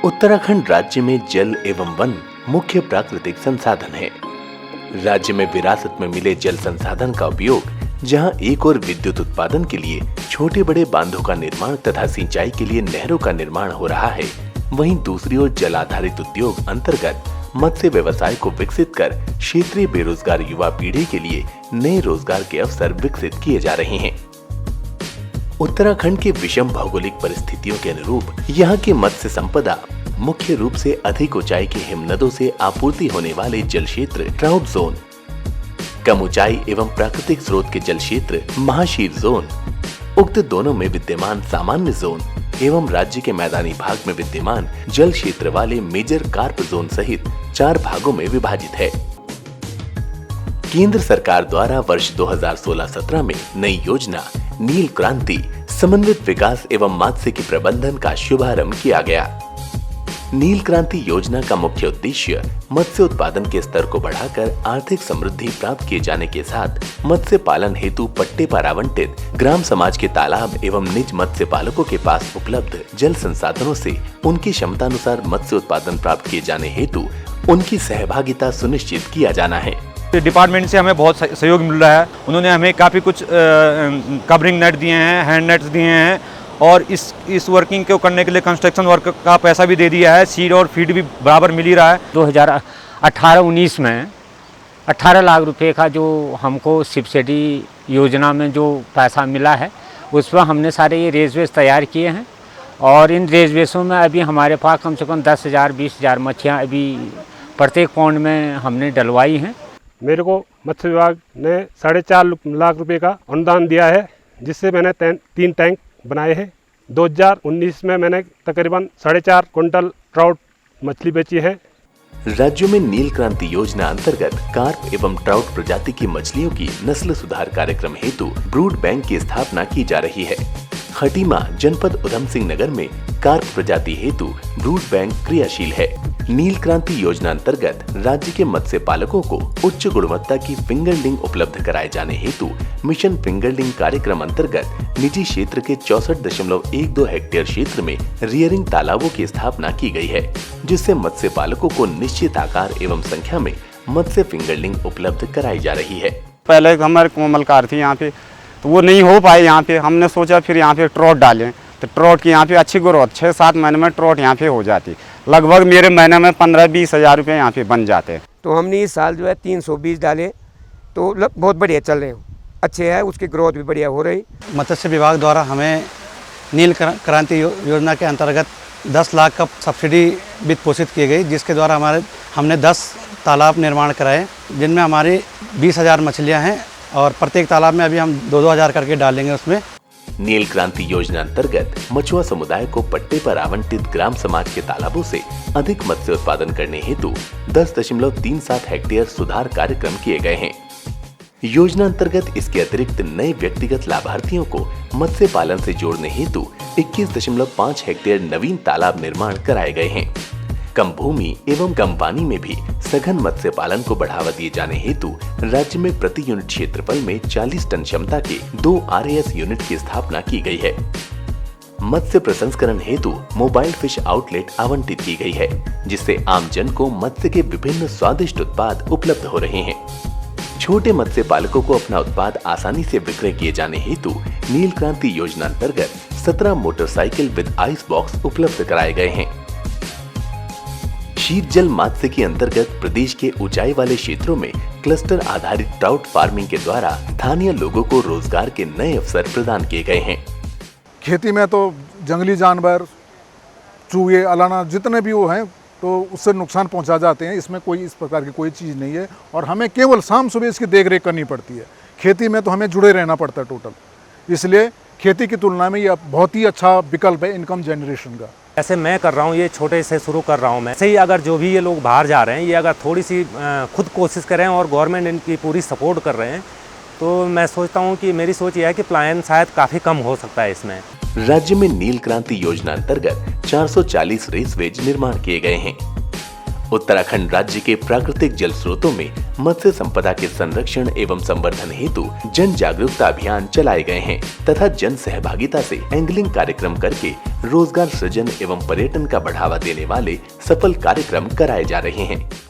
उत्तराखंड राज्य में जल एवं वन मुख्य प्राकृतिक संसाधन है। राज्य में विरासत में मिले जल संसाधन का उपयोग जहां एक और विद्युत उत्पादन के लिए छोटे बड़े बांधों का निर्माण तथा सिंचाई के लिए नहरों का निर्माण हो रहा है, वहीं दूसरी ओर जल आधारित उद्योग अंतर्गत मत्स्य व्यवसाय को विकसित कर क्षेत्रीय बेरोजगार युवा पीढ़ी के लिए नए रोजगार के अवसर विकसित किए जा रहे हैं। उत्तराखंड के विषम भौगोलिक परिस्थितियों के अनुरूप यहाँ की मत्स्य संपदा मुख्य रूप से अधिक ऊंचाई की हिमनदों से आपूर्ति होने वाले जल क्षेत्र ट्राउट जोन, कम ऊंचाई एवं प्राकृतिक स्रोत के जल क्षेत्र महाशीर जोन, उक्त दोनों में विद्यमान सामान्य जोन एवं राज्य के मैदानी भाग में विद्यमान जल क्षेत्र वाले मेजर कार्प जोन सहित 4 भागों में विभाजित है। केंद्र सरकार द्वारा वर्ष 2016-17 में नई योजना नील क्रांति समन्वित विकास एवं मात्स्यिकी प्रबंधन का शुभारंभ किया गया। नील क्रांति योजना का मुख्य उद्देश्य मत्स्य उत्पादन के स्तर को बढ़ाकर आर्थिक समृद्धि प्राप्त किए जाने के साथ मत्स्य पालन हेतु पट्टे पर आवंटित ग्राम समाज के तालाब एवं निज मत्स्य पालकों के पास उपलब्ध जल संसाधनों से उनकी क्षमतानुसार मत्स्य उत्पादन प्राप्त किए जाने हेतु उनकी सहभागिता सुनिश्चित किया जाना है। डिपार्टमेंट से हमें बहुत सहयोग मिल रहा है। उन्होंने हमें काफ़ी कुछ कवरिंग नेट दिए हैं, हैंड नेट्स दिए हैं और इस वर्किंग को करने के लिए कंस्ट्रक्शन वर्क का पैसा भी दे दिया है। सीड और फीड भी बराबर मिल ही रहा है। 2018-19 में 18 लाख रुपए का जो हमको सब्सिडी योजना में जो पैसा मिला है उस पर हमने सारे ये रेजवेस तैयार किए हैं और इन रेजवेसों में अभी हमारे पास कम से कम 10,000-20,000 मच्छियाँ अभी प्रत्येक पौंड में हमने डलवाई हैं। मेरे को मत्स्य विभाग ने 4.5 लाख रुपए का अनुदान दिया है, जिससे मैंने 3 टैंक बनाए हैं। 2019 में मैंने तकरीबन 4.5 क्विंटल ट्राउट मछली बेची है। राज्यों में नील क्रांति योजना अंतर्गत कार्प एवं ट्राउट प्रजाति की मछलियों की नस्ल सुधार कार्यक्रम हेतु ब्रूड बैंक की स्थापना की जा रही है। खटीमा जनपद उधम सिंह नगर में कार्प प्रजाति हेतु ब्रूड बैंक क्रियाशील है। नील क्रांति योजना अंतर्गत राज्य के मत्स्य पालकों को उच्च गुणवत्ता की फिंगरलिंग उपलब्ध कराए जाने हेतु मिशन फिंगरलिंग कार्यक्रम अंतर्गत निजी क्षेत्र के 64.12 हेक्टेयर क्षेत्र में रियरिंग तालाबों की स्थापना की गई है, जिससे मत्स्य पालकों को निश्चित आकार एवं संख्या में मत्स्य फिंगरलिंग उपलब्ध कराई जा रही है। पहले हमारे कोमलकार थी यहाँ पे, तो वो नहीं हो पाए यहाँ पे। हमने सोचा फिर यहाँ पे ट्रॉट डालें, तो ट्रॉट की यहाँ पे अच्छी ग्रोथ 6-7 महीने में ट्रॉट यहाँ पे हो जाती। लगभग मेरे महीने में 15-20 हज़ार रुपये यहाँ पे बन जाते हैं। तो हमने इस साल जो है 320 डाले, तो बहुत बढ़िया चल रहे हैं, अच्छे है, उसकी ग्रोथ भी बढ़िया हो रही। मत्स्य विभाग द्वारा हमें नील क्रांति योजना के अंतर्गत 10 लाख का सब्सिडी वित्त पोषित की गई, जिसके द्वारा हमने 10 तालाब निर्माण कराए, जिनमें हमारी 20,000 मछलियाँ हैं और प्रत्येक तालाब में अभी हम 2-2 हज़ार करके डालेंगे उसमें। नील क्रांति योजना अंतर्गत मछुआ समुदाय को पट्टे पर आवंटित ग्राम समाज के तालाबों से अधिक मत्स्य उत्पादन करने हेतु 10.37 हेक्टेयर सुधार कार्यक्रम किए गए हैं। योजना अंतर्गत इसके अतिरिक्त नए व्यक्तिगत लाभार्थियों को मत्स्य पालन से जोड़ने हेतु 21.5 हेक्टेयर नवीन तालाब निर्माण कराए गए हैं। कम भूमि एवं कम पानी में भी सघन मत्स्य पालन को बढ़ावा दिए जाने हेतु राज्य में प्रति यूनिट क्षेत्रफल में 40 टन क्षमता के 2 RAS यूनिट की स्थापना की गई है। मत्स्य प्रसंस्करण हेतु मोबाइल फिश आउटलेट आवंटित की गई है, जिससे आमजन को मत्स्य के विभिन्न स्वादिष्ट उत्पाद उपलब्ध हो रहे हैं। छोटे मत्स्य पालकों को अपना उत्पाद आसानी से विक्रय किए जाने हेतु नील क्रांति योजना अंतर्गत 17 मोटरसाइकिल विद आइस बॉक्स उपलब्ध कराए गए हैं। शीत जल मात्स्य के अंतर्गत प्रदेश के ऊंचाई वाले क्षेत्रों में क्लस्टर आधारित ट्राउट फार्मिंग के द्वारा स्थानीय लोगों को रोजगार के नए अवसर प्रदान किए गए हैं। खेती में तो जंगली जानवर, चूहे, अलाना जितने भी वो हैं तो उससे नुकसान पहुंचा जाते हैं। इसमें कोई इस प्रकार की कोई चीज़ नहीं है और हमें केवल शाम सुबह इसकी देख रेख करनी पड़ती है। खेती में तो हमें जुड़े रहना पड़ता है टोटल, इसलिए खेती की तुलना में यह बहुत ही अच्छा विकल्प है इनकम जनरेशन का। ऐसे मैं कर रहा हूँ, ये छोटे से शुरू कर रहा हूँ मैं। ऐसे ही अगर जो भी ये लोग बाहर जा रहे हैं, ये अगर थोड़ी सी खुद कोशिश करें और गवर्नमेंट इनकी पूरी सपोर्ट कर रहे हैं, तो मैं सोचता हूँ कि मेरी सोच ये है कि पलायन शायद काफ़ी कम हो सकता है इसमें। राज्य में नील क्रांति योजना अंतर्गत 440 रेसवेज निर्माण किए गए हैं। उत्तराखंड राज्य के प्राकृतिक जल स्रोतों में मत्स्य संपदा के संरक्षण एवं संवर्धन हेतु जन जागरूकता अभियान चलाए गए हैं तथा जन सहभागिता से एंगलिंग कार्यक्रम करके रोजगार सृजन एवं पर्यटन का बढ़ावा देने वाले सफल कार्यक्रम कराए जा रहे हैं।